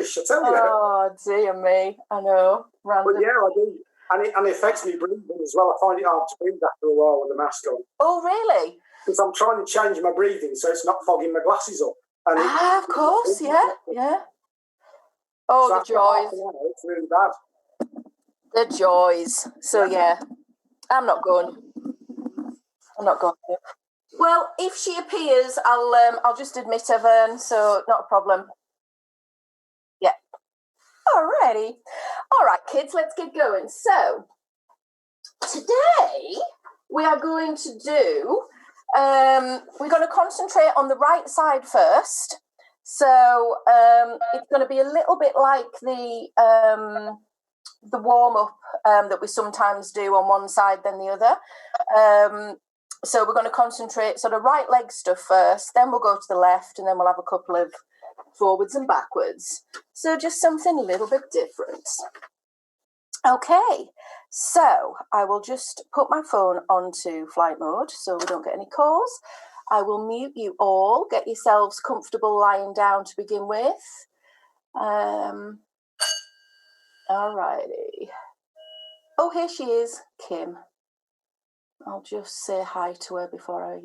rubbish, I tell you. Oh, dear me. I know. Random. But yeah, I do. And it affects me breathing as well. I find it hard to breathe after a while with the mask on. Oh, really? Because I'm trying to change my breathing so it's not fogging my glasses up. And of course, yeah. Oh, so the joys. It's really bad. The joys. So, yeah, I'm not going. Well, if she appears, I'll just admit her, Vern, so not a problem. Yeah. Alrighty. All right, kids, let's get going. So, today we are going to do, we're going to concentrate on the right side first. So, it's going to be a little bit like the warm-up that we sometimes do on one side than the other. So we're going to concentrate sort of right leg stuff first, then we'll go to the left, and then we'll have a couple of forwards and backwards. So just something a little bit different. Okay, so I will just put my phone onto flight mode so we don't get any calls. I will mute you all. Get yourselves comfortable lying down to begin with. Alrighty. Oh, here she is, Kim. I'll just say hi to her before I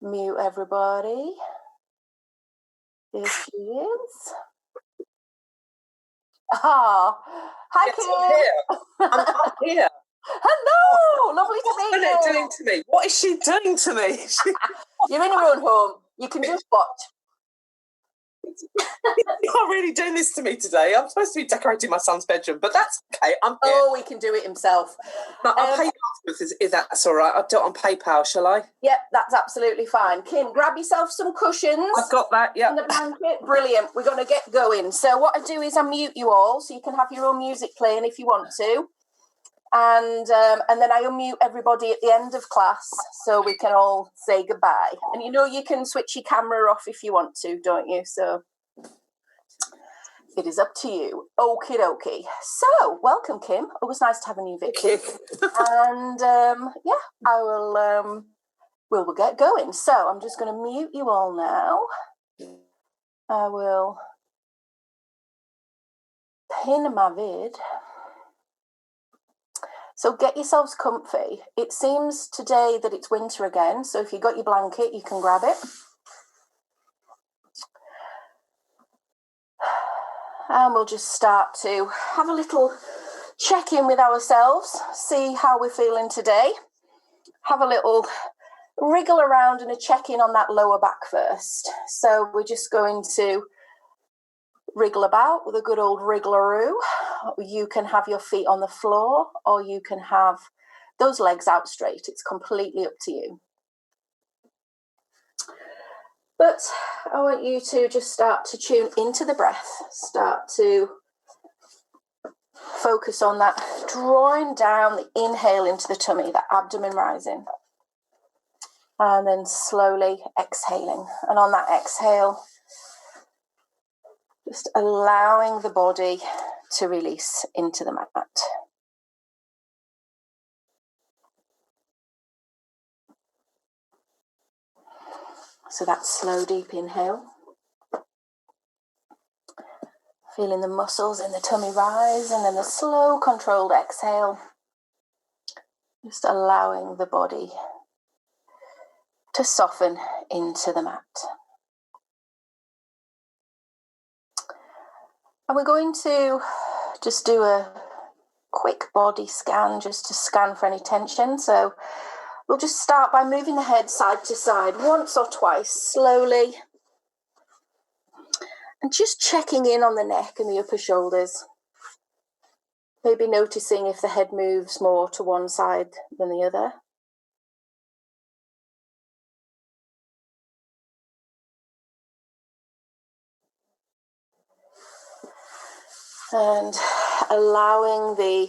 mute everybody. Here she is. Ah, hi, yes, Kim. I'm here. Hello, lovely to meet you. What's doing to me? What is she doing to me? You're in your own home. You can just watch. You're not really doing this to me today. I'm supposed to be decorating my son's bedroom, but that's okay. I'm here. Oh, he can do it himself. No, I'll pay you afterwards. Is that's all right? I'll do it on PayPal, shall I? Yep, that's absolutely fine. Kim, grab yourself some cushions. I've got that, yeah. And a blanket. Brilliant. We're going to get going. So what I do is I mute you all so you can have your own music playing if you want to. And then I unmute everybody at the end of class so we can all say goodbye. And you can switch your camera off if you want to, don't you? So it is up to you. Okie dokie. So welcome, Kim. Always nice to have a new video. And I will. We'll get going. So I'm just going to mute you all now. I will pin my vid. So get yourselves comfy. It seems today that it's winter again, so if you've got your blanket, you can grab it. And we'll just start to have a little check-in with ourselves, see how we're feeling today. Have a little wriggle around and a check-in on that lower back first. So we're just going to wriggle about with a good old wriggleroo. You can have your feet on the floor or you can have those legs out straight. It's completely up to you. But I want you to just start to tune into the breath. Start to focus on that, drawing down the inhale into the tummy, the abdomen rising. And then slowly exhaling. And on that exhale, just allowing the body to release into the mat. So that slow, deep inhale. Feeling the muscles in the tummy rise, and then the slow, controlled exhale. Just allowing the body to soften into the mat. And we're going to just do a quick body scan just to scan for any tension. So we'll just start by moving the head side to side once or twice, slowly. And just checking in on the neck and the upper shoulders. Maybe noticing if the head moves more to one side than the other. And allowing the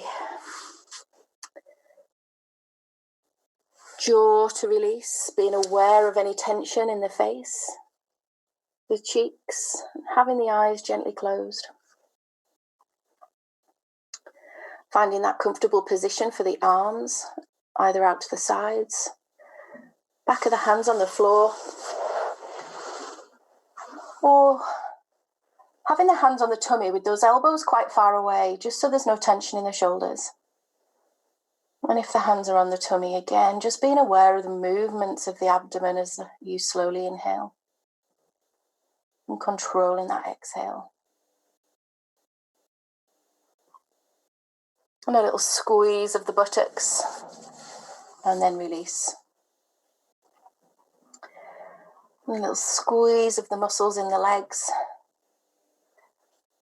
jaw to release, being aware of any tension in the face, the cheeks, having the eyes gently closed. Finding that comfortable position for the arms, either out to the sides, back of the hands on the floor, or Having the hands on the tummy with those elbows quite far away, just so there's no tension in the shoulders. And if the hands are on the tummy again, just being aware of the movements of the abdomen as you slowly inhale and controlling that exhale. And a little squeeze of the buttocks and then release. And a little squeeze of the muscles in the legs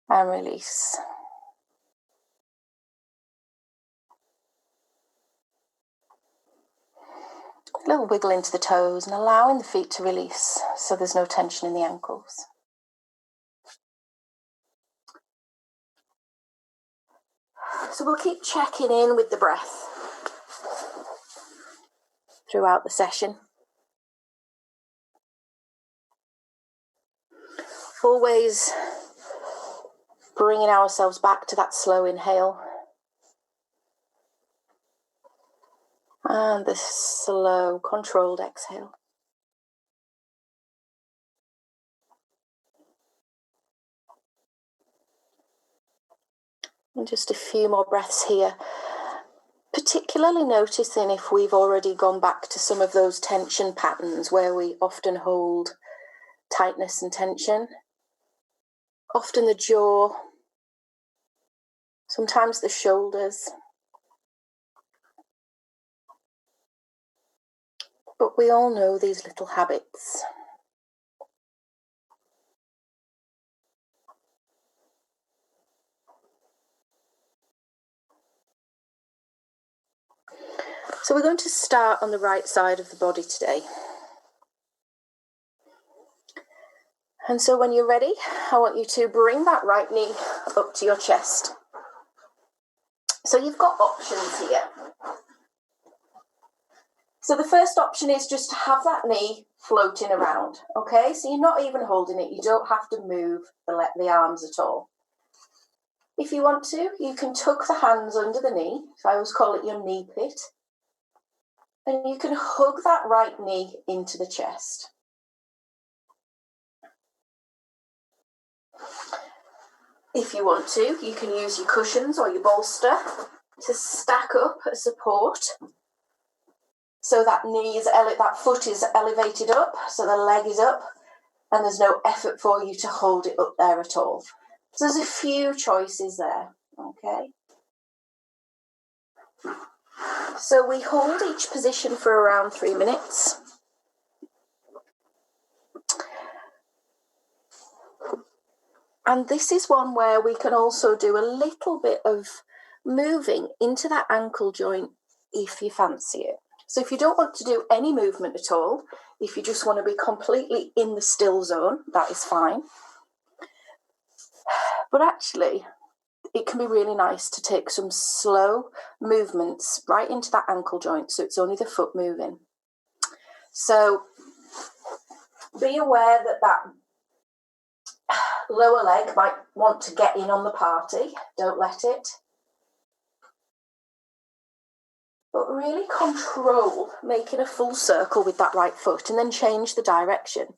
and release. A little wiggle into the toes and allowing the feet to release so there's no tension in the ankles. So we'll keep checking in with the breath throughout the session. Always bringing ourselves back to that slow inhale and the slow, controlled exhale. And just a few more breaths here, particularly noticing if we've already gone back to some of those tension patterns where we often hold tightness and tension. Often the jaw, sometimes the shoulders. But we all know these little habits. So we're going to start on the right side of the body today. And so when you're ready, I want you to bring that right knee up to your chest. So you've got options here. So the first option is just to have that knee floating around, okay? So you're not even holding it. You don't have to move the arms at all. If you want to, you can tuck the hands under the knee. So I always call it your knee pit. And you can hug that right knee into the chest. If you want to, you can use your cushions or your bolster to stack up as support. So that that foot is elevated up, so the leg is up, and there's no effort for you to hold it up there at all. So there's a few choices there, okay? So we hold each position for around 3 minutes. And this is one where we can also do a little bit of moving into that ankle joint if you fancy it. So if you don't want to do any movement at all, if you just want to be completely in the still zone, that is fine. But actually, it can be really nice to take some slow movements right into that ankle joint, so it's only the foot moving. So be aware that that lower leg might want to get in on the party. Don't let it. But really control making a full circle with that right foot and then change the direction.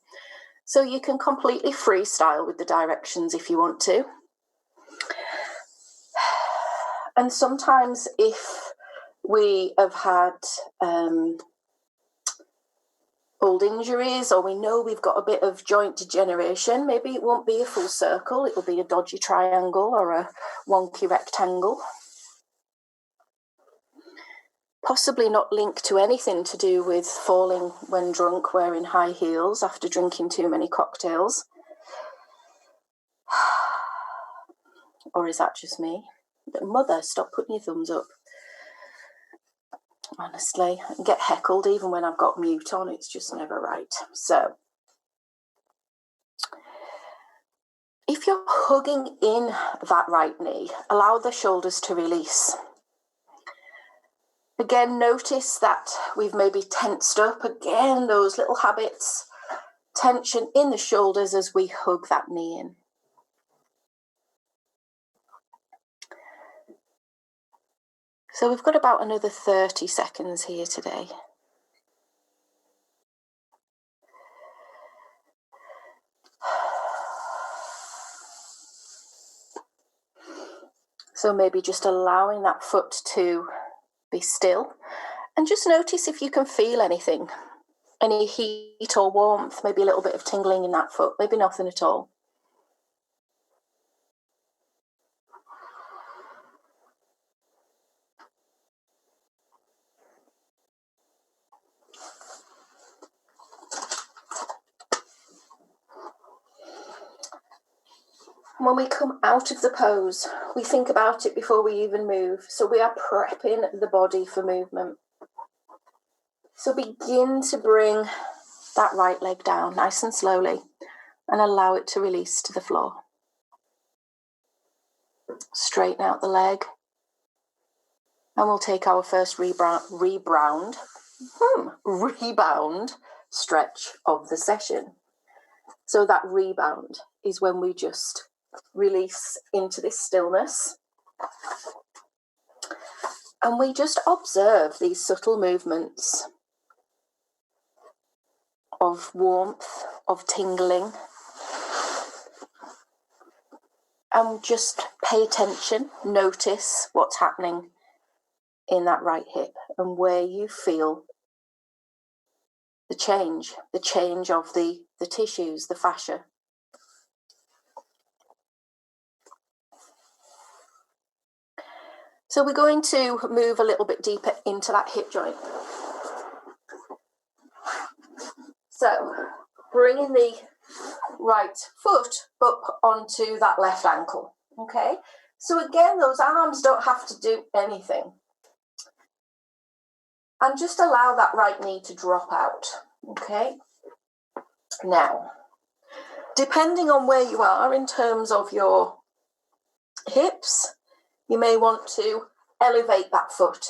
So you can completely freestyle with the directions if you want to. And sometimes if we have had old injuries or we know we've got a bit of joint degeneration, maybe it won't be a full circle, it will be a dodgy triangle or a wonky rectangle. Possibly not linked to anything to do with falling when drunk wearing high heels after drinking too many cocktails. Or is that just me? Mother, stop putting your thumbs up. Honestly, I get heckled even when I've got mute on. It's just never right. So, if you're hugging in that right knee, allow the shoulders to release. Again, notice that we've maybe tensed up. Again, those little habits. Tension in the shoulders as we hug that knee in. So we've got about another 30 seconds here today. So maybe just allowing that foot to be still, and just notice if you can feel anything, any heat or warmth, maybe a little bit of tingling in that foot, maybe nothing at all. When we come out of the pose, we think about it before we even move. So we are prepping the body for movement. So begin to bring that right leg down nice and slowly and allow it to release to the floor. Straighten out the leg. And we'll take our first rebound stretch of the session. So that rebound is when we just release into this stillness. And we just observe these subtle movements of warmth, of tingling. And just pay attention, notice what's happening in that right hip and where you feel the change of the tissues, the fascia. So we're going to move a little bit deeper into that hip joint. So bringing the right foot up onto that left ankle, okay? So again, those arms don't have to do anything. And just allow that right knee to drop out, okay? Now, depending on where you are in terms of your hips, you may want to elevate that foot.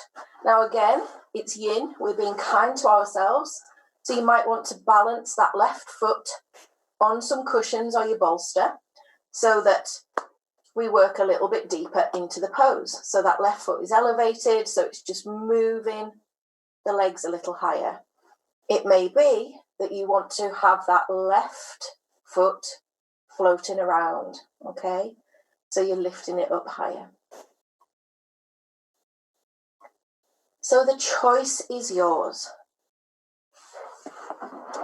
Now again, it's yin, we're being kind to ourselves. So you might want to balance that left foot on some cushions or your bolster so that we work a little bit deeper into the pose. So that left foot is elevated, so it's just moving the legs a little higher. It may be that you want to have that left foot floating around, okay? So you're lifting it up higher. So the choice is yours.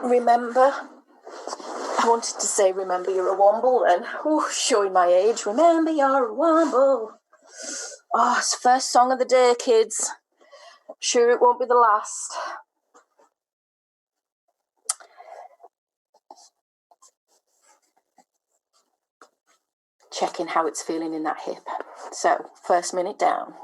Remember, I wanted to say remember you're a womble then. Ooh, showing my age. Remember you're a womble. Oh, it's the first song of the day, kids. I'm sure it won't be the last. Checking how it's feeling in that hip. So, first minute down.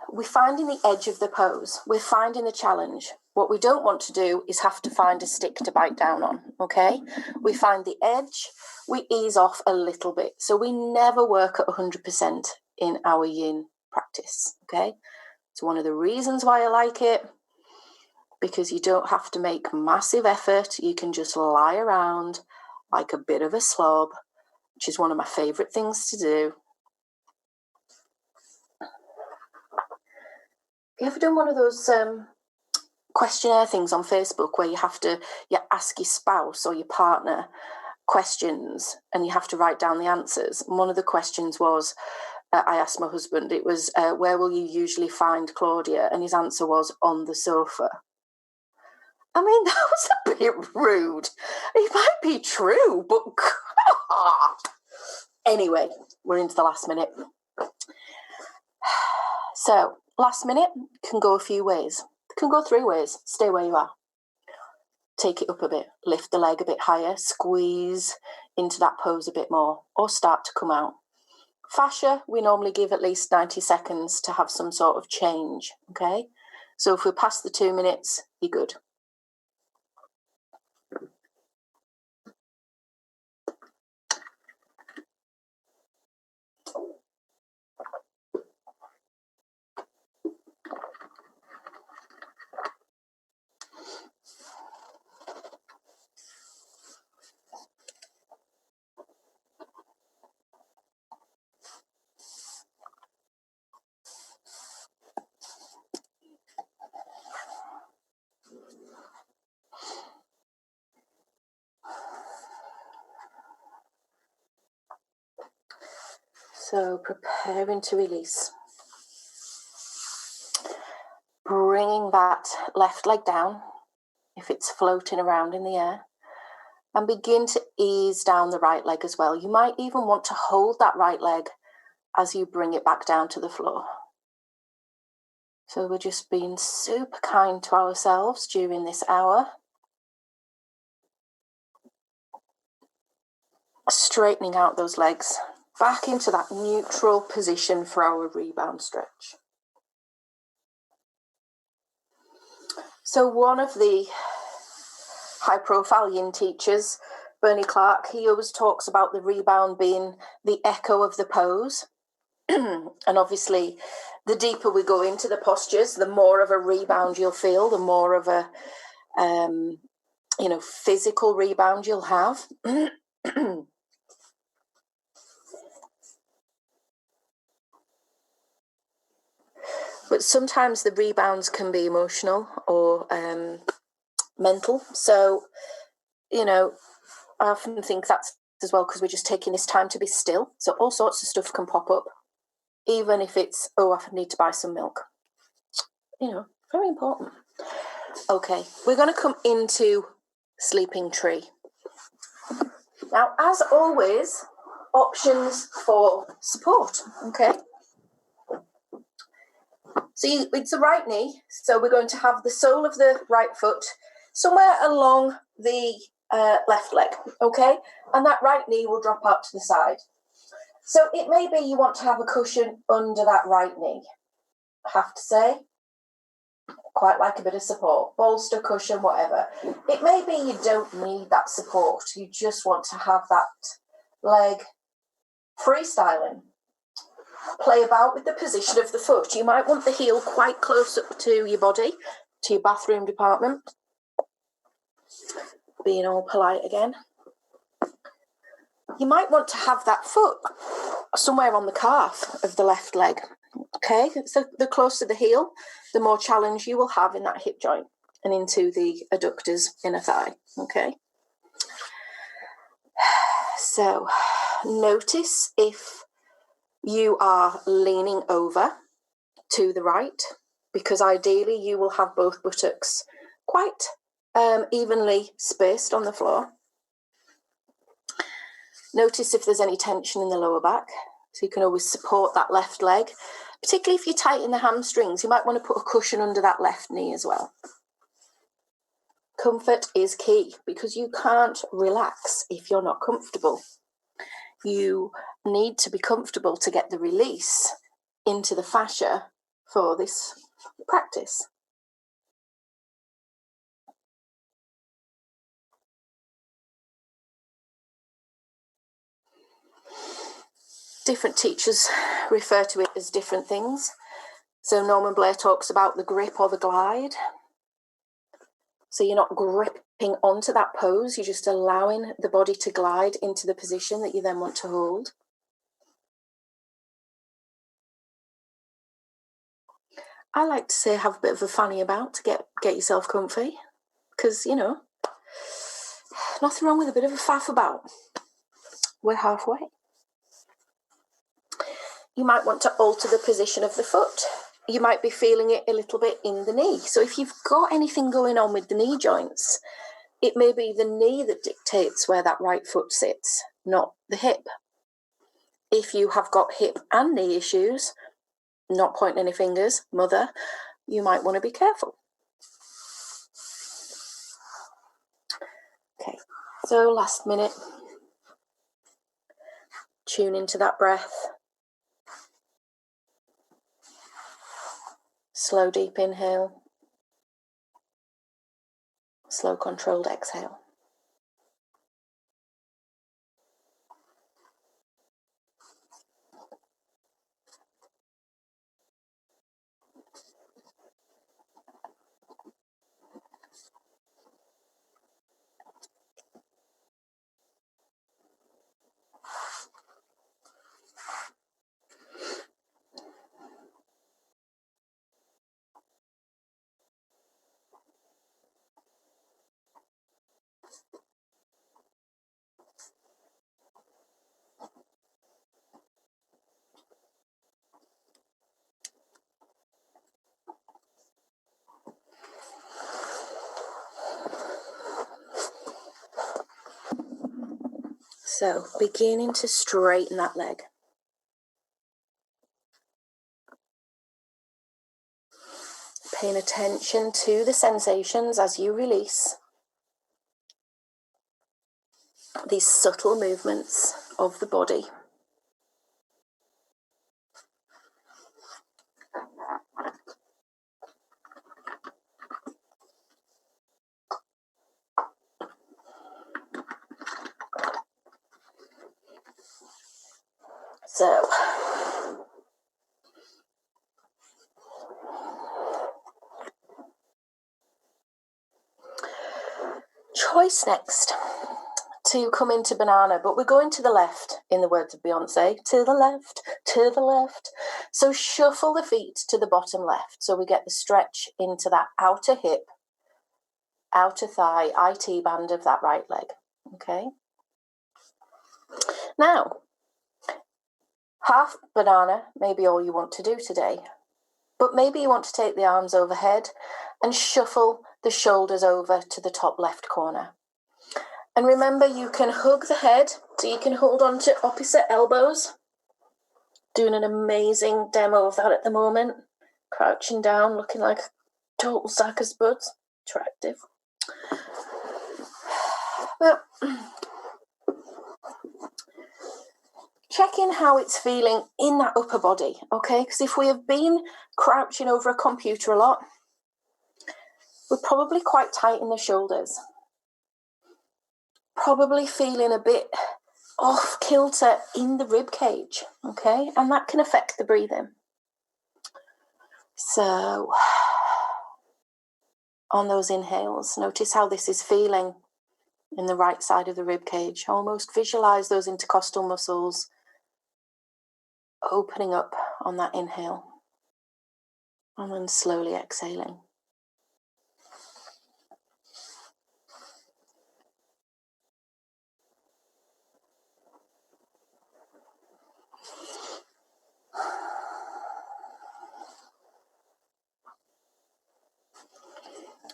We're finding the edge of the pose. We're finding the challenge. What we don't want to do is have to find a stick to bite down on, okay? We find the edge, we ease off a little bit. So we never work at 100% in our yin practice, okay? It's one of the reasons why I like it, because you don't have to make massive effort. You can just lie around like a bit of a slob, which is one of my favourite things to do. You ever done one of those questionnaire things on Facebook where you ask your spouse or your partner questions and you have to write down the answers? And one of the questions was, I asked my husband, it was, where will you usually find Claudia? And his answer was, on the sofa. I mean, that was a bit rude. It might be true, but God. Anyway, we're into the last minute. So, last minute can go a few ways. It can go 3 ways. Stay where you are. Take it up a bit. Lift the leg a bit higher. Squeeze into that pose a bit more. Or start to come out. Fascia, we normally give at least 90 seconds to have some sort of change. Okay? So if we're past the 2 minutes, you're good. So preparing to release. Bringing that left leg down, if it's floating around in the air, and begin to ease down the right leg as well. You might even want to hold that right leg as you bring it back down to the floor. So we're just being super kind to ourselves during this hour. Straightening out those legs back into that neutral position for our rebound stretch. So one of the high-profile yin teachers, Bernie Clark, he always talks about the rebound being the echo of the pose. And obviously, the deeper we go into the postures, the more of a rebound you'll feel, the more of a physical rebound you'll have. But sometimes the rebounds can be emotional or mental. So, I often think that's as well because we're just taking this time to be still. So all sorts of stuff can pop up, even if it's, I need to buy some milk. Very important. Okay, we're going to come into sleeping tree. Now, as always, options for support, okay? So it's the right knee, so we're going to have the sole of the right foot somewhere along the left leg, okay? And that right knee will drop out to the side. So it may be you want to have a cushion under that right knee. I have to say, quite like a bit of support, bolster, cushion, whatever. It may be you don't need that support. You just want to have that leg freestyling. Play about with the position of the foot. You might want the heel quite close up to your body, to your bathroom department. Being all polite again. You might want to have that foot somewhere on the calf of the left leg. Okay, so the closer the heel, the more challenge you will have in that hip joint and into the adductors inner thigh. Okay. So notice if you are leaning over to the right, because ideally you will have both buttocks quite evenly spaced on the floor. Notice if there's any tension in the lower back, so you can always support that left leg. Particularly if you tighten the hamstrings, you might want to put a cushion under that left knee as well. Comfort is key because you can't relax if you're not comfortable. You need to be comfortable to get the release into the fascia for this practice. Different teachers refer to it as different things. So Norman Blair talks about the grip or the glide. So you're not gripping onto that pose, you're just allowing the body to glide into the position that you then want to hold. I like to say have a bit of a fanny about to get yourself comfy, because, nothing wrong with a bit of a faff about. We're halfway. You might want to alter the position of the foot. You might be feeling it a little bit in the knee. So if you've got anything going on with the knee joints, it may be the knee that dictates where that right foot sits, not the hip. If you have got hip and knee issues, not pointing any fingers, mother, you might want to be careful. Okay, so last minute. Tune into that breath. Slow, deep inhale. Slow, controlled exhale. So beginning to straighten that leg. Paying attention to the sensations as you release these subtle movements of the body. So, choice next to come into banana, but we're going to the left, in the words of Beyonce, to the left, to the left. So shuffle the feet to the bottom left, so we get the stretch into that outer hip, outer thigh, IT band of that right leg, okay? Now, half banana may be all you want to do today, but maybe you want to take the arms overhead and shuffle the shoulders over to the top left corner. And remember, you can hug the head, so you can hold on to opposite elbows. Doing an amazing demo of that at the moment. Crouching down, looking like a total sack of spuds. Attractive. But check in how it's feeling in that upper body, okay? Because if we have been crouching over a computer a lot, we're probably quite tight in the shoulders. Probably feeling a bit off kilter in the rib cage, okay? And that can affect the breathing. So, on those inhales, notice how this is feeling in the right side of the rib cage. Almost visualize those intercostal muscles opening up on that inhale, and then slowly exhaling.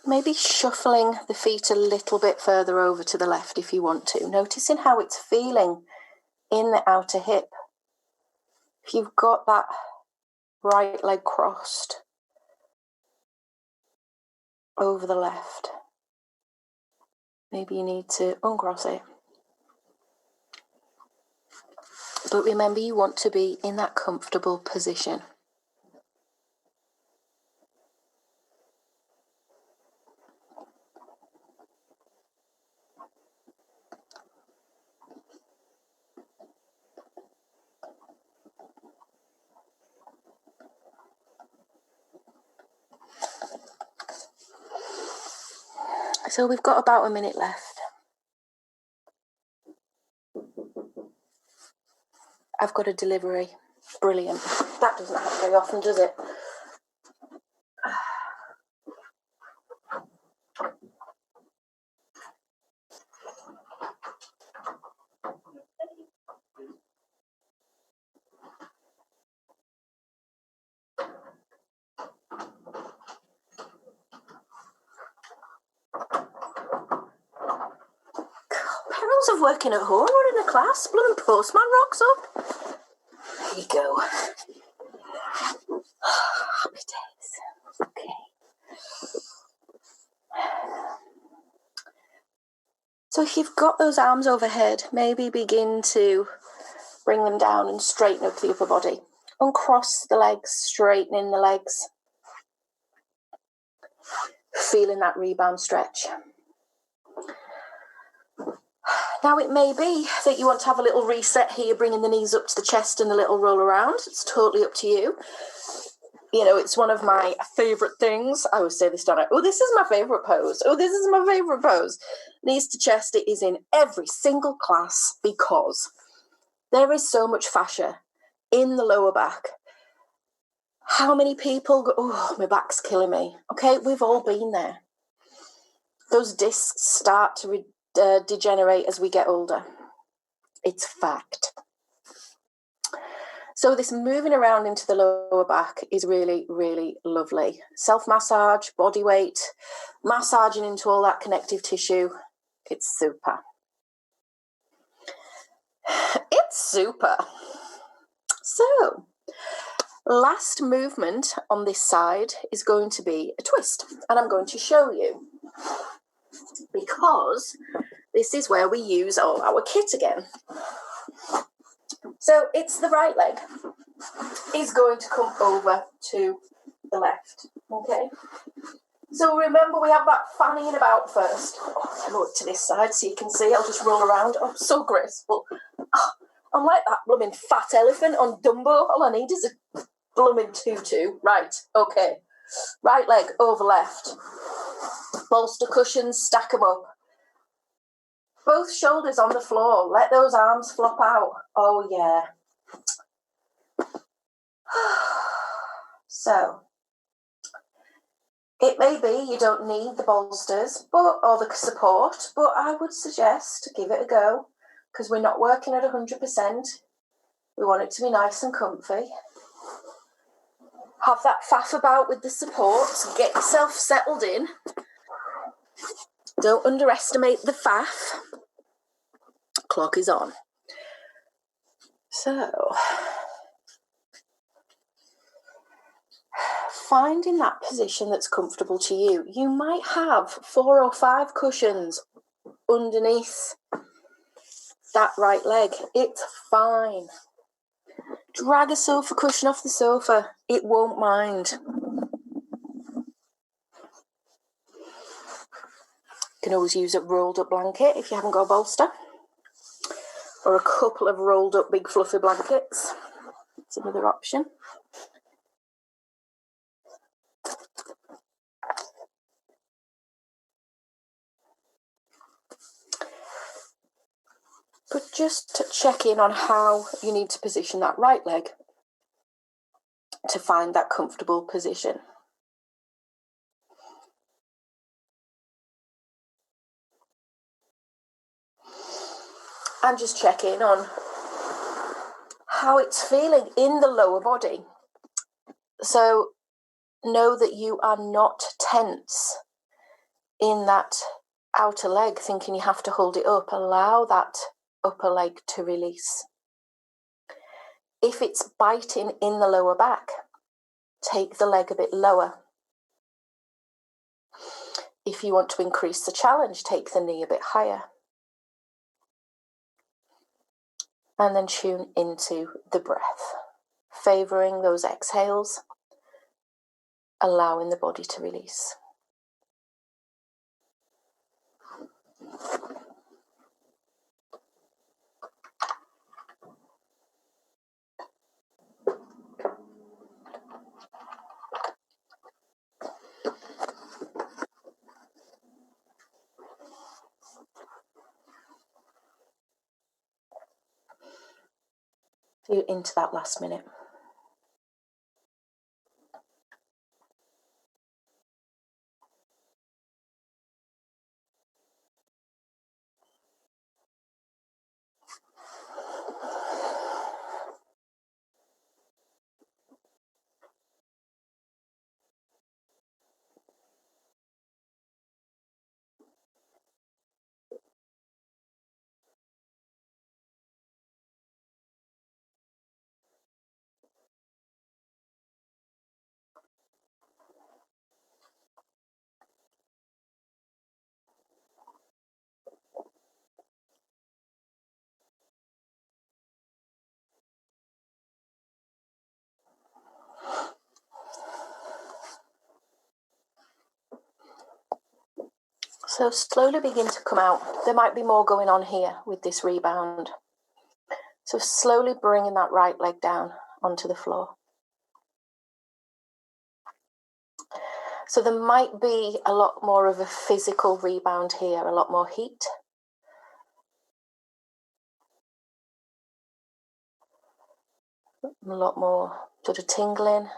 Maybe shuffling the feet a little bit further over to the left if you want to. Noticing how it's feeling in the outer hip. If you've got that right leg crossed over the left, maybe you need to uncross it. But remember, you want to be in that comfortable position. So we've got about a minute left. I've got a delivery. Brilliant. That doesn't happen very often, does it? Perils of working at home or in a class. Blood and postman rocks up. There you go. Happy days. Okay. So if you've got those arms overhead, maybe begin to bring them down and straighten up the upper body. Uncross the legs, straightening the legs. Feeling that rebound stretch. Now it may be that you want to have a little reset here, bringing the knees up to the chest and a little roll around. It's totally up to you. You know, it's one of my favourite things. I always say this, don't I? Oh, this is my favourite pose. Oh, this is my favourite pose. Knees to chest, it is in every single class because there is so much fascia in the lower back. How many people go, oh, my back's killing me. Okay, we've all been there. Those discs start to degenerate as we get older. It's fact. So this moving around into the lower back is really, really lovely. Self-massage, body weight, massaging into all that connective tissue. It's super. Super. So, last movement on this side is going to be a twist, and I'm going to show you, because this is where we use all our kit again. So it's the right leg is going to come over to the left, okay? So remember, we have that fanning about first. Oh, I'll look to this side so you can see. I'll just roll around. Oh, so graceful. Oh, I'm like that blooming fat elephant on Dumbo. All I need is a blooming tutu. Right, okay. Right leg over left. Bolster cushions, stack them up. Both shoulders on the floor. Let those arms flop out. Oh, yeah. So, it may be you don't need the bolsters or the support, but I would suggest give it a go, because we're not working at 100%. We want it to be nice and comfy. Have that faff about with the support. Get yourself settled in. Don't underestimate the faff. Clock is on. So, finding that position that's comfortable to you. You might have 4 or 5 cushions underneath that right leg. It's fine. Drag a sofa cushion off the sofa. It won't mind. You can always use a rolled up blanket if you haven't got a bolster. Or a couple of rolled up big fluffy blankets. It's another option. But just to check in on how you need to position that right leg to find that comfortable position. And just check in on how it's feeling in the lower body. So know that you are not tense in that outer leg, thinking you have to hold it up. Allow that upper leg to release. If it's biting in the lower back, take the leg a bit lower. If you want to increase the challenge, take the knee a bit higher. And then tune into the breath, favouring those exhales, allowing the body to release. Feel into that last minute. So slowly begin to come out. There might be more going on here with this rebound. So slowly bringing that right leg down onto the floor. So there might be a lot more of a physical rebound here, a lot more heat. A lot more sort of tingling.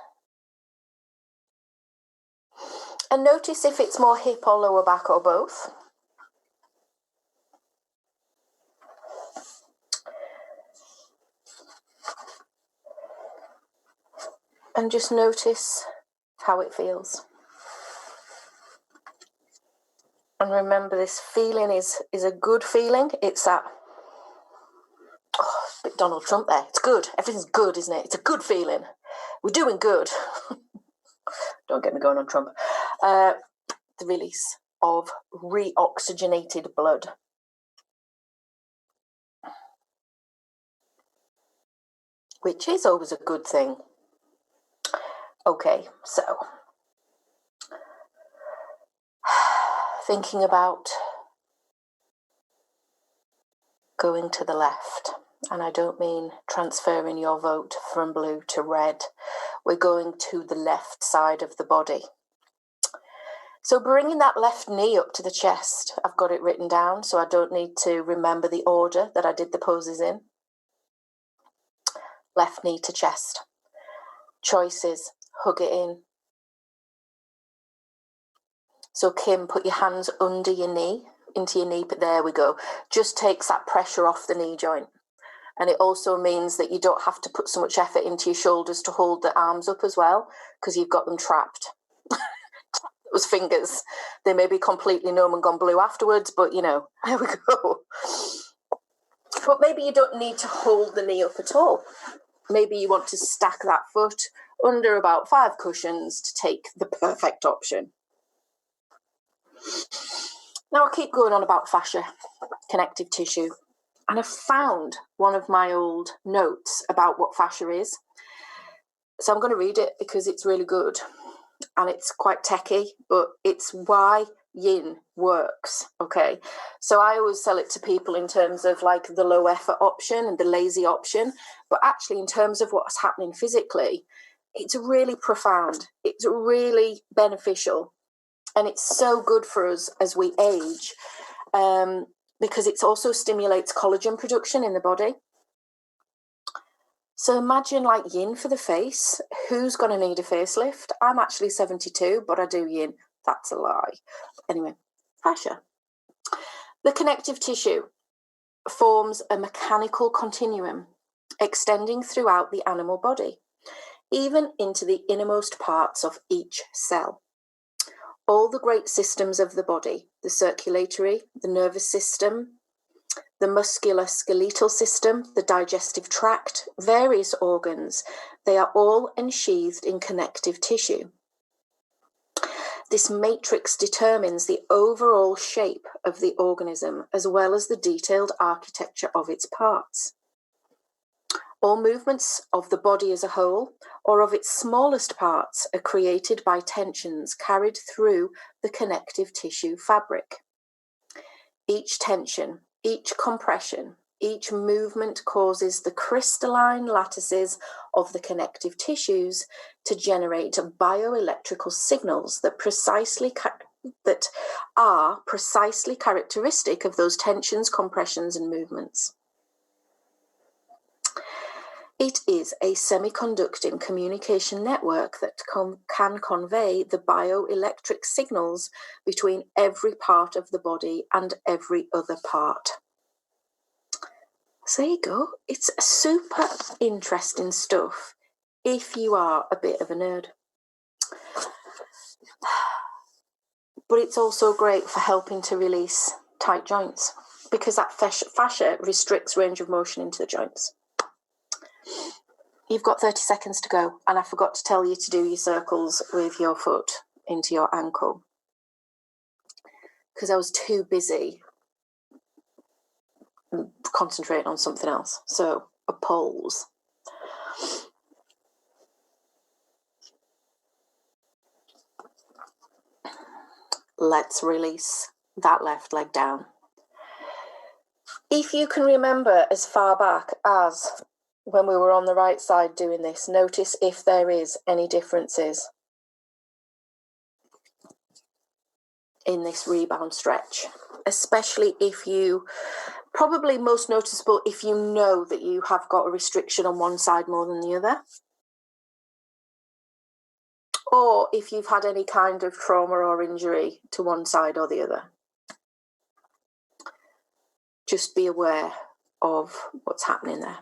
And notice if it's more hip or lower back or both. And just notice how it feels. And remember, this feeling is a good feeling. It's that bit Donald Trump there. It's good. Everything's good, isn't it? It's a good feeling. We're doing good. Don't get me going on Trump. The release of reoxygenated blood. Which is always a good thing. Okay, so thinking about going to the left, and I don't mean transferring your vote from blue to red. We're going to the left side of the body. So bringing that left knee up to the chest, I've got it written down so I don't need to remember the order that I did the poses in. Left knee to chest. Choices, hug it in. So Kim, put your hands under your knee, into your knee, but there we go. Just takes that pressure off the knee joint. And it also means that you don't have to put so much effort into your shoulders to hold the arms up as well, because you've got them trapped. Those fingers, they may be completely numb and gone blue afterwards, but you know, there we go. But maybe you don't need to hold the knee up at all. Maybe you want to stack that foot under about 5 cushions to take the perfect option. Now I'll keep going on about fascia, connective tissue. And I've found one of my old notes about what fascia is. So I'm going to read it because it's really good. And it's quite techy, but it's why yin works, okay? So I always sell it to people in terms of like the low effort option and the lazy option. But actually in terms of what's happening physically, it's really profound. It's really beneficial. And it's so good for us as we age because it also stimulates collagen production in the body. So imagine like yin for the face. Who's going to need a facelift? I'm actually 72, but I do yin. That's a lie. Anyway, fascia. The connective tissue forms a mechanical continuum extending throughout the animal body, even into the innermost parts of each cell. All the great systems of the body, the circulatory, the nervous system, the musculoskeletal system, the digestive tract, various organs, they are all ensheathed in connective tissue. This matrix determines the overall shape of the organism as well as the detailed architecture of its parts. All movements of the body as a whole or of its smallest parts are created by tensions carried through the connective tissue fabric. Each tension, each compression, each movement causes the crystalline lattices of the connective tissues to generate bioelectrical signals that are precisely characteristic of those tensions, compressions, and movements. It is a semiconducting communication network that can convey the bioelectric signals between every part of the body and every other part. So there you go. It's super interesting stuff if you are a bit of a nerd. But it's also great for helping to release tight joints because that fascia restricts range of motion into the joints. You've got 30 seconds to go, and I forgot to tell you to do your circles with your foot into your ankle because I was too busy concentrating on something else. So a pulse. Let's release that left leg down. If you can remember as far back as when we were on the right side doing this, notice if there is any differences in this rebound stretch, especially if you, probably most noticeable if you know that you have got a restriction on one side more than the other, or if you've had any kind of trauma or injury to one side or the other. Just be aware of what's happening there.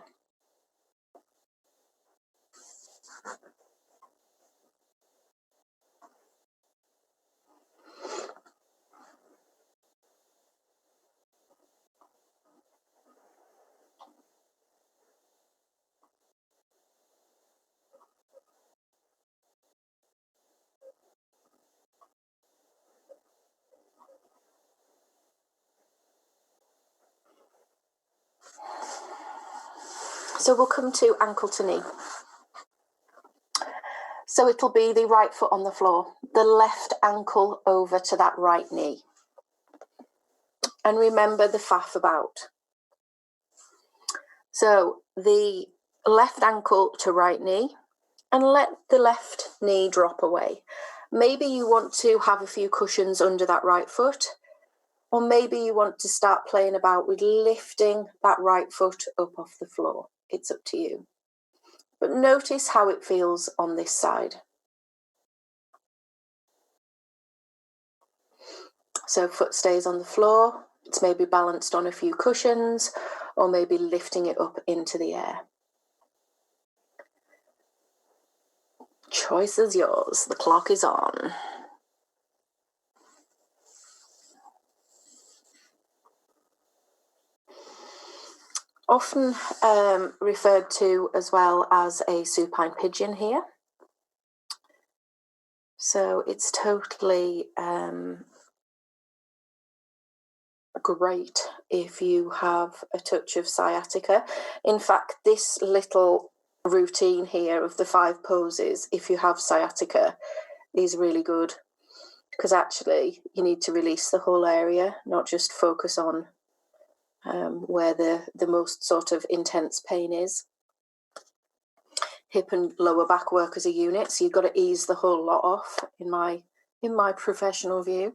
So we'll come to ankle to knee. So it'll be the right foot on the floor, the left ankle over to that right knee. And remember the faff about. So the left ankle to right knee, and let the left knee drop away. Maybe you want to have a few cushions under that right foot, or maybe you want to start playing about with lifting that right foot up off the floor. It's up to you. But notice how it feels on this side. So foot stays on the floor. It's maybe balanced on a few cushions, or maybe lifting it up into the air. Choice is yours. The clock is on. Often referred to as well as a supine pigeon here. So it's totally great if you have a touch of sciatica. In fact, this little routine here of the 5 poses, if you have sciatica, is really good, because actually you need to release the whole area, not just focus on where the most sort of intense pain is. Hip and lower back work as a unit, so you've got to ease the whole lot off, in my professional view.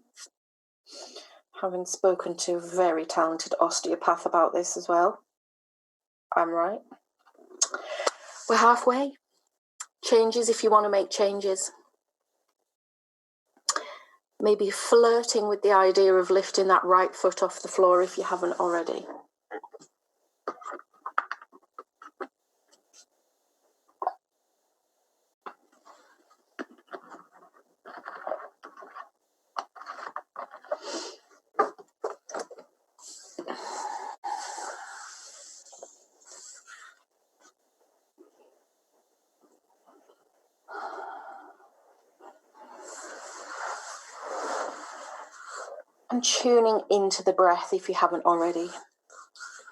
Having spoken to a very talented osteopath about this as well. I'm right. We're halfway. Changes if you want to make changes. Maybe flirting with the idea of lifting that right foot off the floor if you haven't already. And tuning into the breath if you haven't already.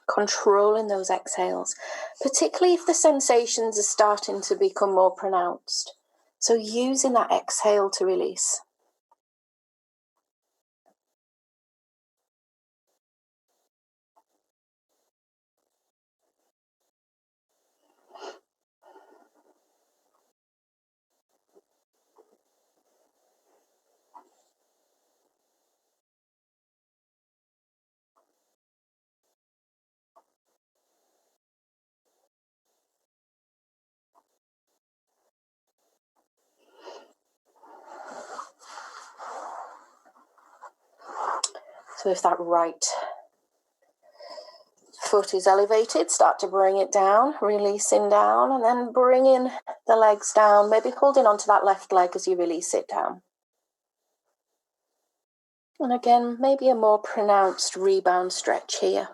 Controlling those exhales, particularly if the sensations are starting to become more pronounced. So using that exhale to release. So if that right foot is elevated, start to bring it down, releasing down, and then bringing the legs down, maybe holding onto that left leg as you release it down. And again, maybe a more pronounced rebound stretch here.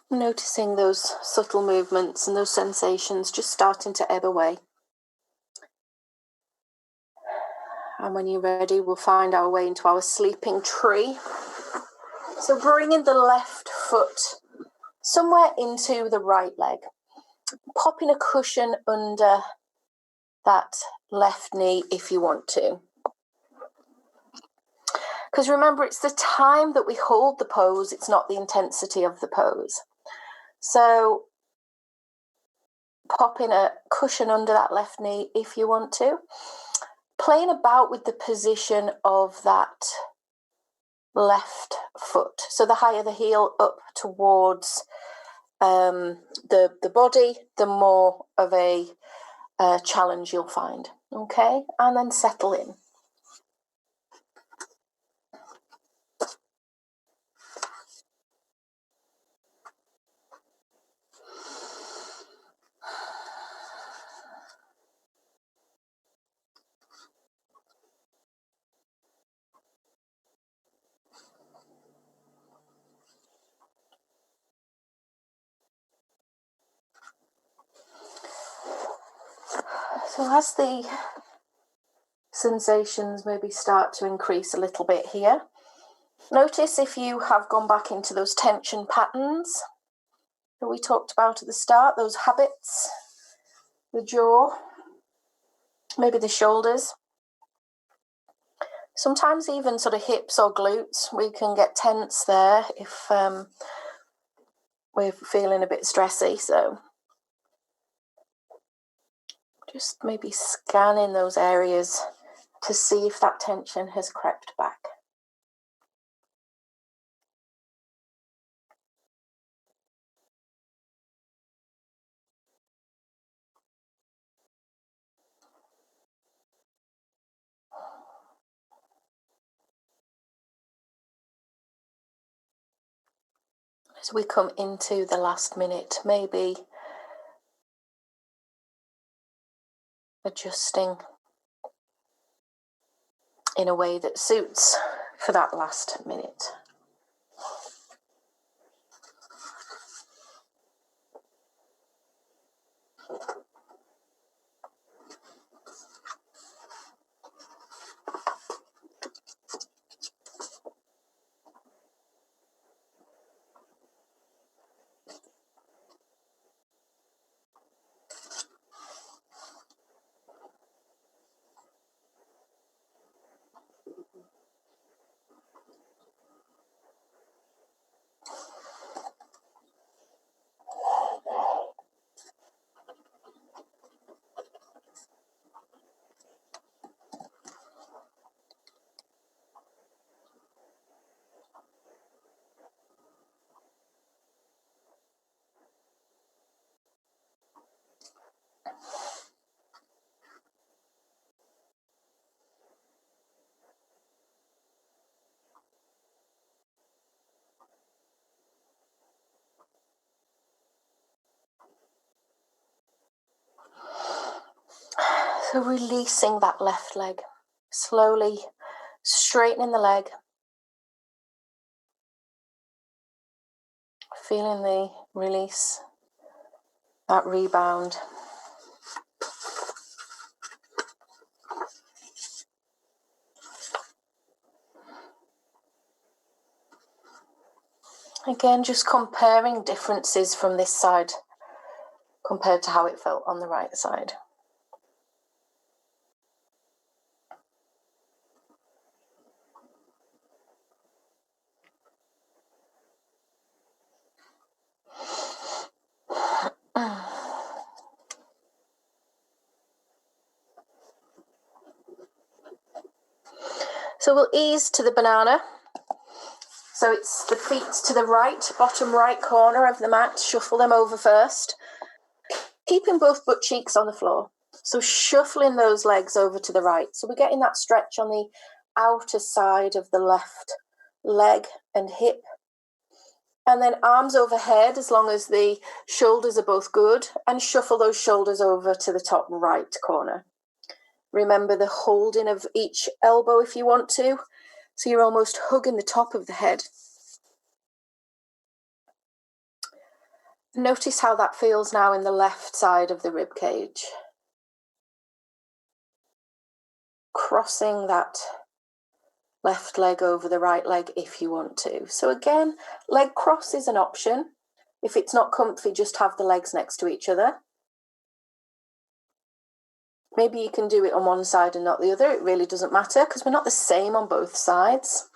Noticing those subtle movements and those sensations just starting to ebb away. And when you're ready, we'll find our way into our sleeping tree. So bringing the left foot somewhere into the right leg. Popping a cushion under that left knee if you want to. Because remember, it's the time that we hold the pose, it's not the intensity of the pose. So popping a cushion under that left knee if you want to. Playing about with the position of that left foot. So the higher the heel up towards the body, the more of a challenge you'll find. Okay, and then settle in. So as the sensations maybe start to increase a little bit here, notice if you have gone back into those tension patterns that we talked about at the start, those habits, the jaw, maybe the shoulders. Sometimes even sort of hips or glutes, we can get tense there if we're feeling a bit stressy. So just maybe scanning those areas to see if that tension has crept back. As we come into the last minute, maybe adjusting in a way that suits for that last minute. So releasing that left leg, slowly straightening the leg, feeling the release, that rebound. Again, just comparing differences from this side compared to how it felt on the right side. So we'll ease to the banana. So it's the feet to the right, bottom right corner of the mat. Shuffle them over first, keeping both butt cheeks on the floor. So shuffling those legs over to the right. So we're getting that stretch on the outer side of the left leg and hip. And then arms overhead as long as the shoulders are both good, and shuffle those shoulders over to the top right corner. Remember the holding of each elbow if you want to. So you're almost hugging the top of the head. Notice how that feels now in the left side of the rib cage. Crossing that left leg over the right leg if you want to. So again, leg cross is an option. If it's not comfy, just have the legs next to each other. Maybe you can do it on one side and not the other. It really doesn't matter because we're not the same on both sides.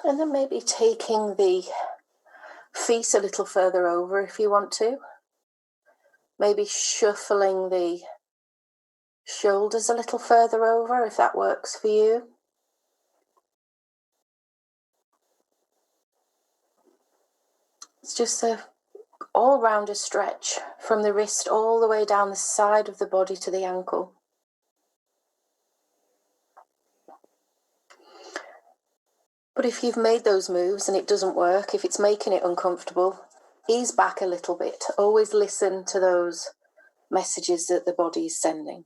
And then maybe taking the feet a little further over if you want to. Maybe shuffling the shoulders a little further over if that works for you. It's just a all-rounder stretch from the wrist all the way down the side of the body to the ankle. But if you've made those moves and it doesn't work, if it's making it uncomfortable, ease back a little bit. Always listen to those messages that the body is sending.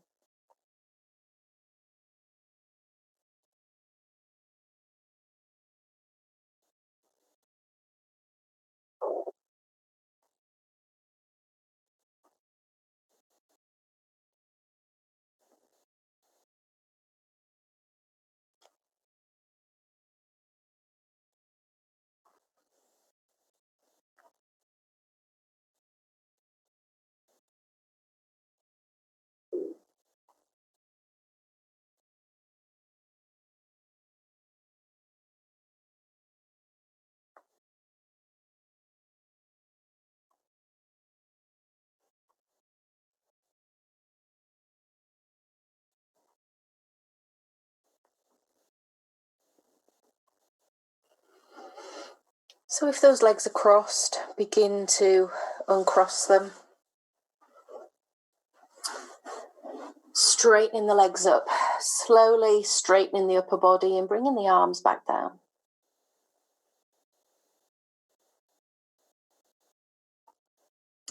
So if those legs are crossed, begin to uncross them. Straightening the legs up, slowly straightening the upper body and bringing the arms back down.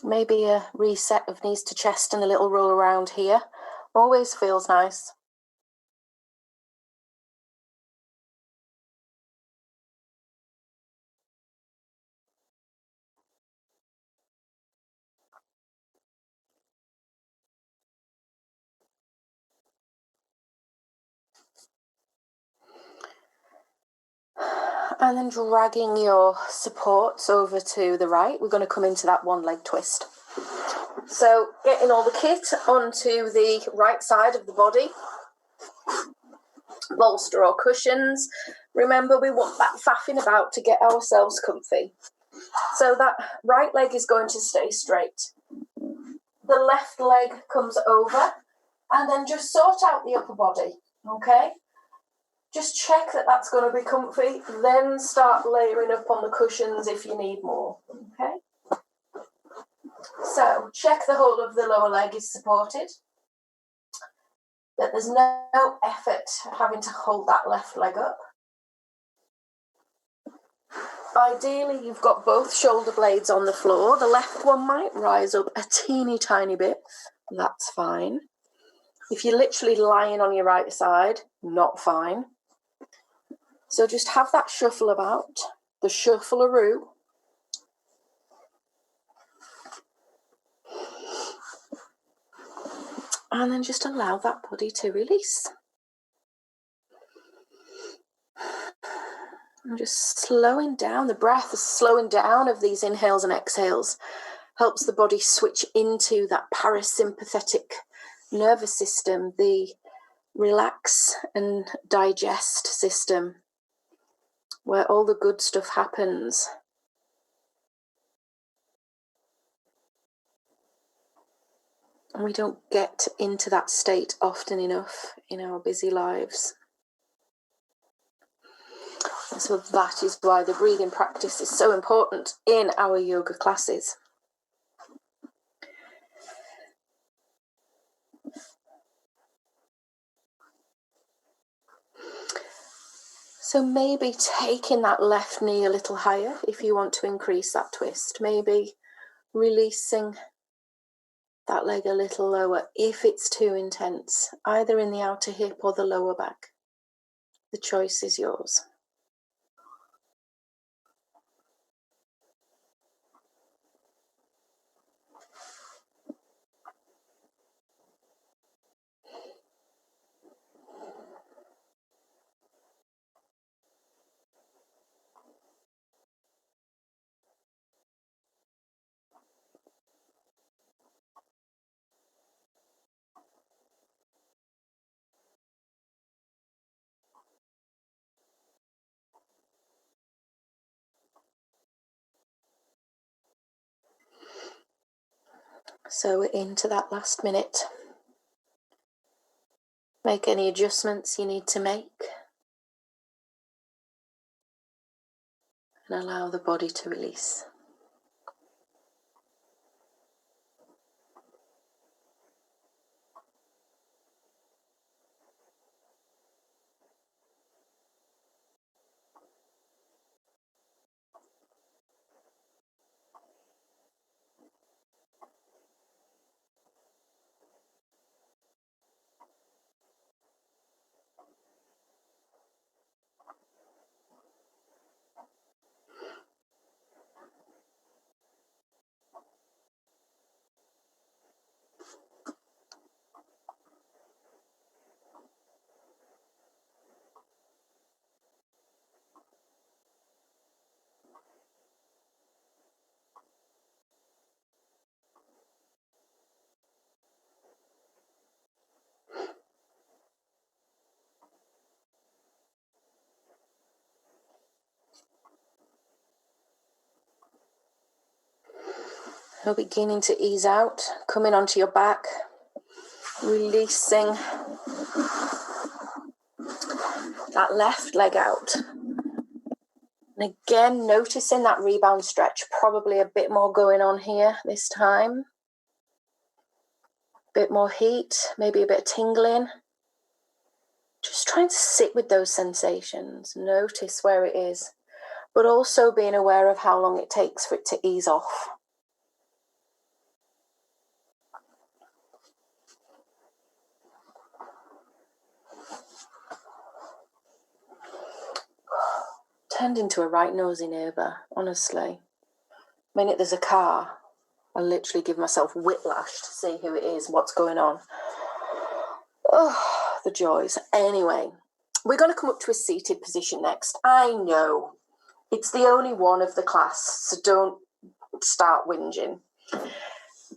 Maybe a reset of knees to chest and a little roll around here. Always feels nice. And then dragging your supports over to the right. We're going to come into that one leg twist. So getting all the kit onto the right side of the body. Bolster or cushions. Remember, we want that faffing about to get ourselves comfy. So that right leg is going to stay straight. The left leg comes over and then just sort out the upper body, okay? Just check that that's going to be comfy, then start layering up on the cushions if you need more, okay? So check the whole of the lower leg is supported, that there's no effort having to hold that left leg up. Ideally, you've got both shoulder blades on the floor. The left one might rise up a teeny tiny bit. That's fine. If you're literally lying on your right side, not fine. So just have that shuffle about, the shuffle-a-roo. And then just allow that body to release. And just slowing down the breath, the slowing down of these inhales and exhales helps the body switch into that parasympathetic nervous system, the relax and digest system, where all the good stuff happens. And we don't get into that state often enough in our busy lives. And so that is why the breathing practice is so important in our yoga classes. So maybe taking that left knee a little higher if you want to increase that twist. Maybe releasing that leg a little lower if it's too intense, either in the outer hip or the lower back. The choice is yours. So we're into that last minute. Make any adjustments you need to make. And allow the body to release. are beginning to ease out, coming onto your back, releasing that left leg out. And again, noticing that rebound stretch, probably a bit more going on here this time. A bit more heat, maybe a bit of tingling. Just trying to sit with those sensations, notice where it is, but also being aware of how long it takes for it to ease off. Turned into a right nosy neighbour, honestly. The minute there's a car, I literally give myself whiplash to see who it is, what's going on. Oh, the joys. Anyway, we're going to come up to a seated position next. I know it's the only one of the class, so don't start whinging.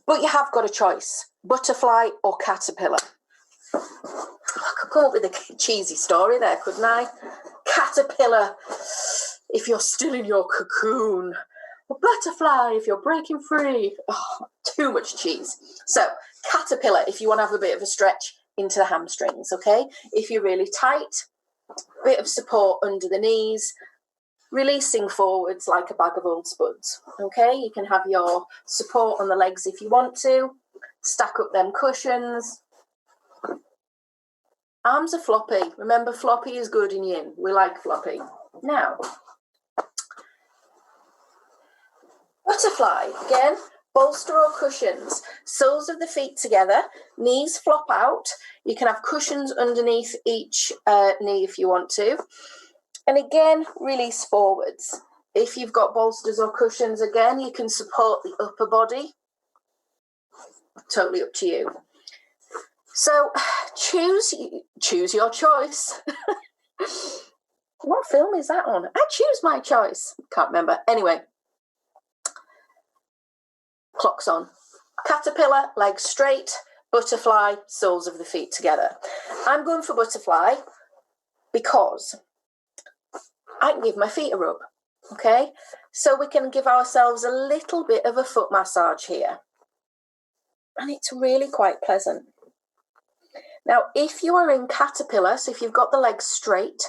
But you have got a choice, butterfly or caterpillar. I could come up with a cheesy story there, couldn't I? Caterpillar, if you're still in your cocoon. A butterfly, if you're breaking free. Oh, too much cheese. So, caterpillar, if you want to have a bit of a stretch into the hamstrings, okay? If you're really tight, bit of support under the knees, releasing forwards like a bag of old spuds, okay? You can have your support on the legs if you want to. Stack up them cushions. Arms are floppy. Remember, floppy is good in yin. We like floppy. Now, butterfly, again, bolster or cushions. Soles of the feet together, knees flop out. You can have cushions underneath each knee if you want to. And again, release forwards. If you've got bolsters or cushions, again, you can support the upper body. Totally up to you. So choose your choice. What film is that on? I choose my choice. Can't remember. Anyway, clock's on. Caterpillar, legs straight. Butterfly, soles of the feet together. I'm going for butterfly because I can give my feet a rub. Okay, so we can give ourselves a little bit of a foot massage here. And it's really quite pleasant. Now, if you are in caterpillar, so if you've got the legs straight,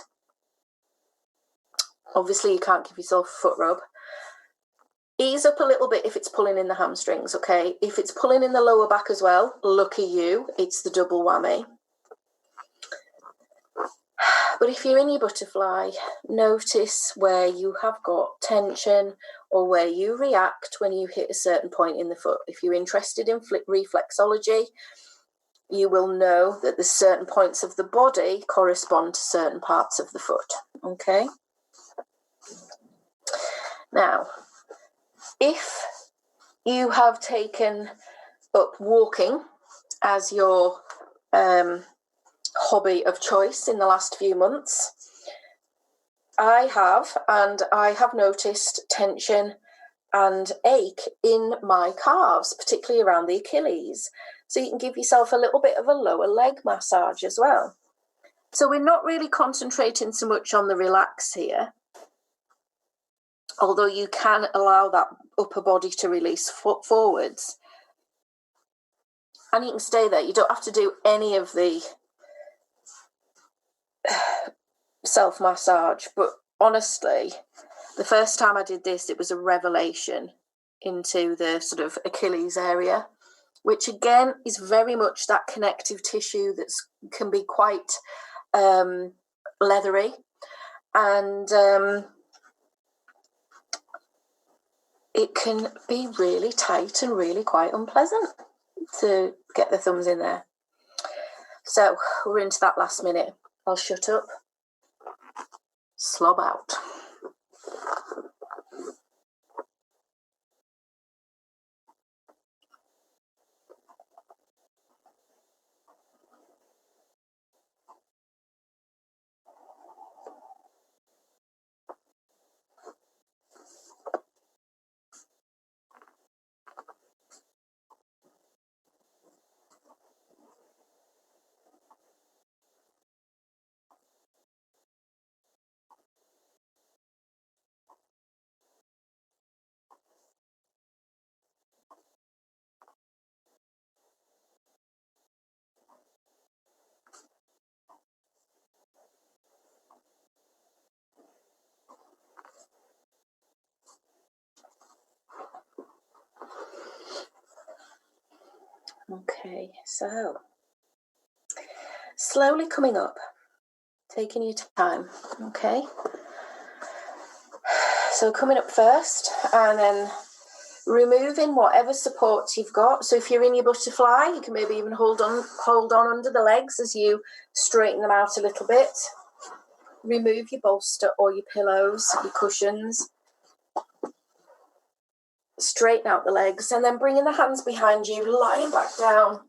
obviously you can't give yourself a foot rub. Ease up a little bit if it's pulling in the hamstrings, okay? If it's pulling in the lower back as well, lucky you, it's the double whammy. But if you're in your butterfly, notice where you have got tension or where you react when you hit a certain point in the foot. If you're interested in reflexology, you will know that the certain points of the body correspond to certain parts of the foot, okay? Now, if you have taken up walking as your hobby of choice in the last few months, I have noticed tension and ache in my calves, particularly around the Achilles. So you can give yourself a little bit of a lower leg massage as well. So we're not really concentrating so much on the relax here, although you can allow that upper body to release forwards. And you can stay there. You don't have to do any of the self-massage. But honestly, the first time I did this, it was a revelation into the sort of Achilles area, which again is very much that connective tissue that can be quite leathery. And it can be really tight and really quite unpleasant to get the thumbs in there. So we're into that last minute. I'll shut up. Slob out. Okay, so slowly coming up, taking your time, okay? So coming up first, and then removing whatever supports you've got. So if you're in your butterfly, you can maybe even hold on under the legs as you straighten them out a little bit. Remove your bolster or your pillows, your cushions. Straighten out the legs, and then bringing the hands behind you, lying back down.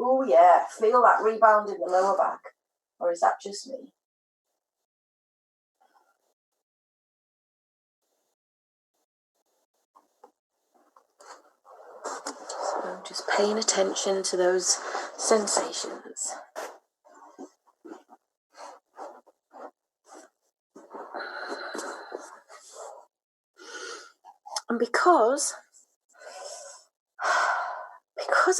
Oh yeah, feel that rebound in the lower back. Or is that just me? So just paying attention to those sensations. And because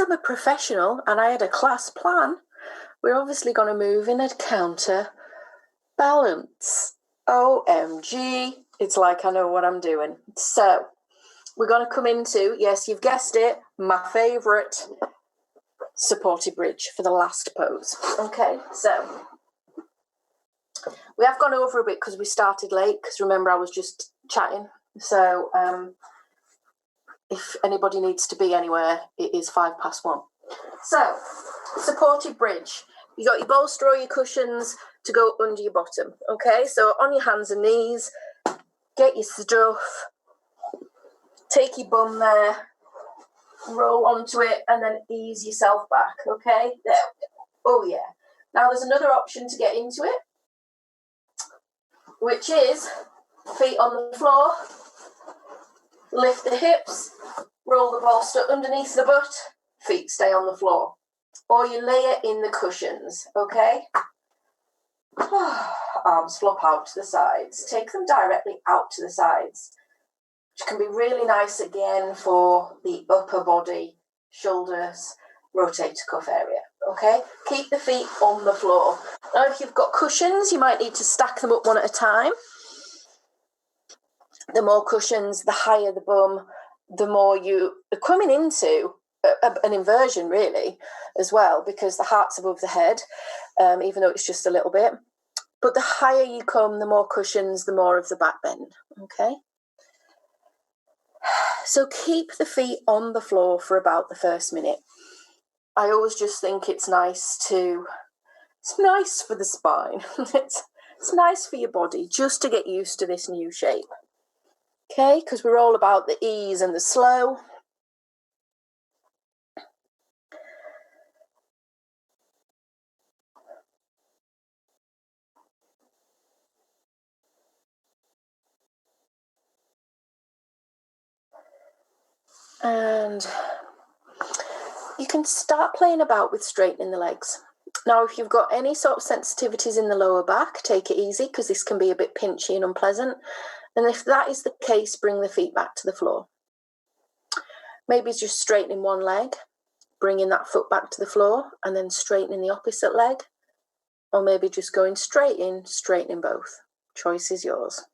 I'm a professional and I had a class plan, we're obviously going to move in a counter balance. OMG, it's like I know what I'm doing. So we're going to come into, yes, you've guessed it, my favourite supported bridge for the last pose. Okay, so we have gone over a bit because we started late, because remember I was just chatting. So if anybody needs to be anywhere, it is 1:05. So, supported bridge. You got your bolster or your cushions to go under your bottom. Okay, so on your hands and knees, get your stuff, take your bum there, roll onto it, and then ease yourself back. Okay, there. Oh yeah. Now there's another option to get into it, which is feet on the floor, lift the hips, roll the bolster underneath the butt, feet stay on the floor. Or you lay it in the cushions, okay? Arms flop out to the sides. Take them directly out to the sides, which can be really nice again for the upper body, shoulders, rotator cuff area, okay? Keep the feet on the floor. Now, if you've got cushions, you might need to stack them up one at a time. The more cushions, the higher the bum, the more you are coming into an inversion, really, as well, because the heart's above the head, even though it's just a little bit. But the higher you come, the more cushions, the more of the back bend, okay? So keep the feet on the floor for about the first minute. I always just think it's nice for the spine. It's nice for your body just to get used to this new shape. Okay, because we're all about the ease and the slow. And you can start playing about with straightening the legs. Now, if you've got any sort of sensitivities in the lower back, take it easy, because this can be a bit pinchy and unpleasant. And if that is the case, bring the feet back to the floor. Maybe it's just straightening one leg, bringing that foot back to the floor, and then straightening the opposite leg. Or maybe just going straight in, straightening both. Choice is yours.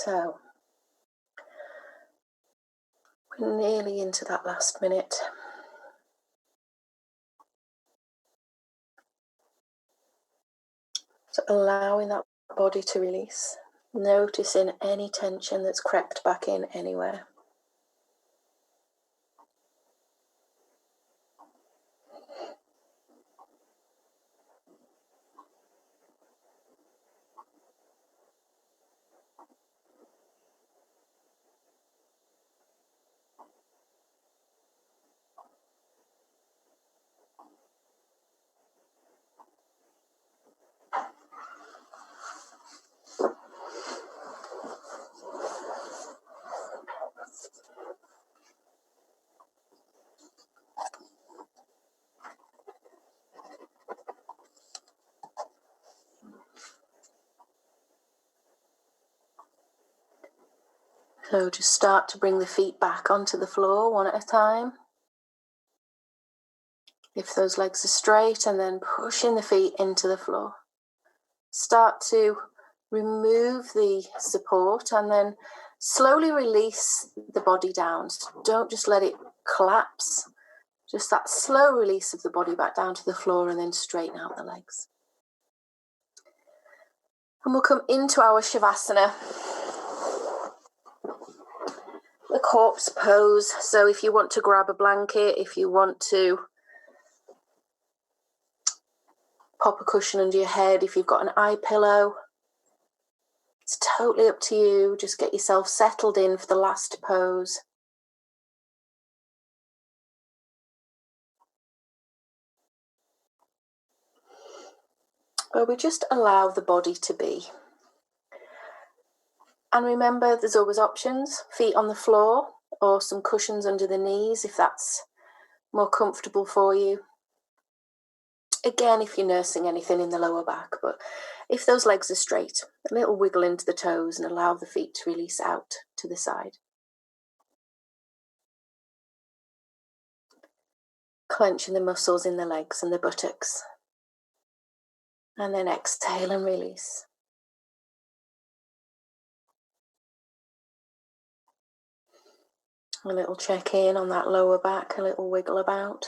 So, we're nearly into that last minute. So allowing that body to release, noticing any tension that's crept back in anywhere. So just start to bring the feet back onto the floor one at a time. If those legs are straight, and then pushing the feet into the floor. Start to remove the support and then slowly release the body down. So don't just let it collapse. Just that slow release of the body back down to the floor, and then straighten out the legs. And we'll come into our Shavasana, the corpse pose. So if you want to grab a blanket, if you want to pop a cushion under your head, if you've got an eye pillow, it's totally up to you. Just get yourself settled in for the last pose. Where we just allow the body to be. And remember, there's always options. Feet on the floor or some cushions under the knees if that's more comfortable for you. Again, if you're nursing anything in the lower back, but if those legs are straight, a little wiggle into the toes and allow the feet to release out to the side. Clenching the muscles in the legs and the buttocks. And then exhale and release. A little check in on that lower back, a little wiggle about.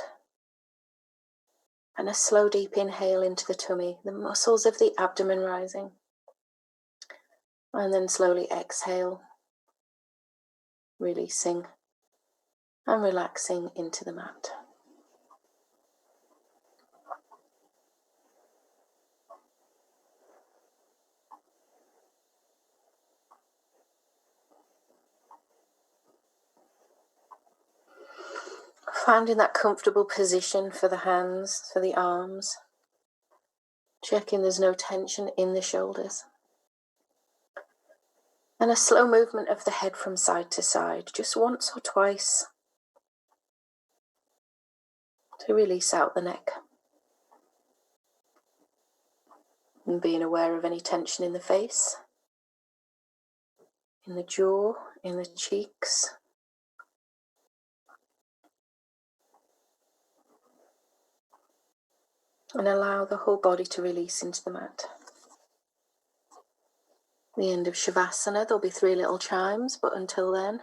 And a slow deep inhale into the tummy, the muscles of the abdomen rising. And then slowly exhale, releasing and relaxing into the mat. Finding that comfortable position for the hands, for the arms. Checking there's no tension in the shoulders. And a slow movement of the head from side to side, just once or twice, to release out the neck. And being aware of any tension in the face, in the jaw, in the cheeks. And allow the whole body to release into the mat. The end of Shavasana, there'll be 3 little chimes, but until then,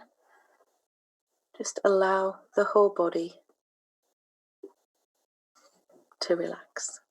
just allow the whole body to relax.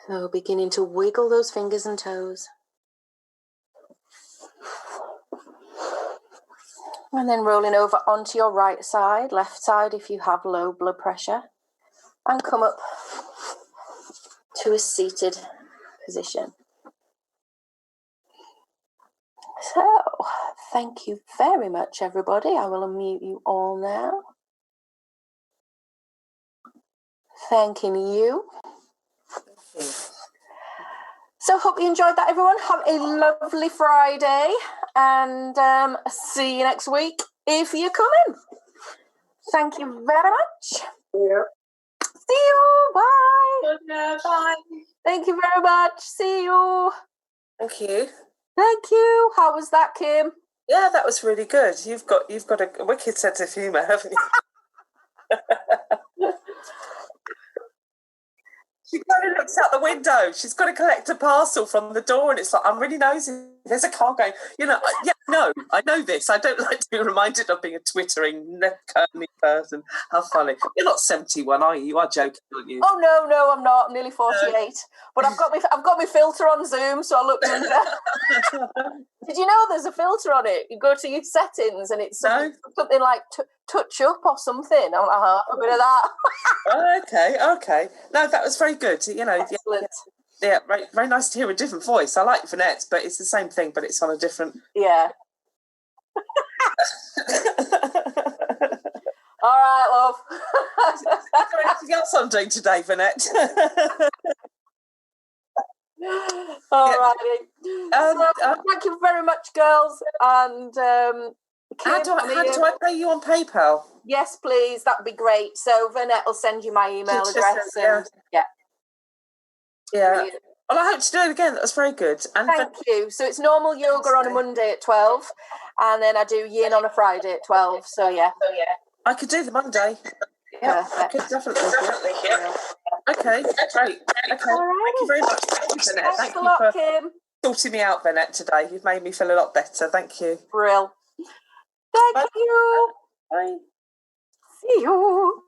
So beginning to wiggle those fingers and toes. And then rolling over onto your right side, left side if you have low blood pressure. And come up to a seated position. So, thank you very much, everybody. I will unmute you all now. Thanking you. So, hope you enjoyed that, everyone. Have a lovely Friday, and see you next week if you're coming. Thank you very much. Yeah. See you. Bye. Bye. Thank you very much. See you. Thank you. Thank you. How was that, Kim? Yeah, that was really good. You've got a wicked sense of humour, haven't you? She kind of looks out the window. She's got to collect a parcel from the door, and it's like, I'm really nosy. There's a car going. Yeah, no, I know this. I don't like to be reminded of being a twittering, curly person. How funny! You're not 71, are you? You are joking, aren't you? Oh no, I'm not. I'm nearly 48. But I've got my filter on Zoom, so I look younger. Did you know there's a filter on it? You go to your settings, and it's something like touch up or something. I'm like, a bit of that. Okay. No, that was very good. Excellent. Yeah, very, very nice to hear a different voice. I like Vanette, but it's the same thing, but it's on a different. Yeah. All right, love. Is there anything else I'm doing today, Vanette? All righty. Thank you very much, girls. And how do I pay you on PayPal? Yes, please. That'd be great. So Vanette will send you my email address. Yeah. Well, I hope to do it again. That was very good. And thank you. So it's normal yoga on a Monday at 12, and then I do yin on a Friday at 12. So yeah. I could do the Monday. Yeah, I could definitely. Yeah. Okay, great. Okay, thank you very much, Vanette. Thanks a lot, Kim. Sorting me out, Vanette, today. You've made me feel a lot better. Thank you. Brill. Thank you. Bye. See you.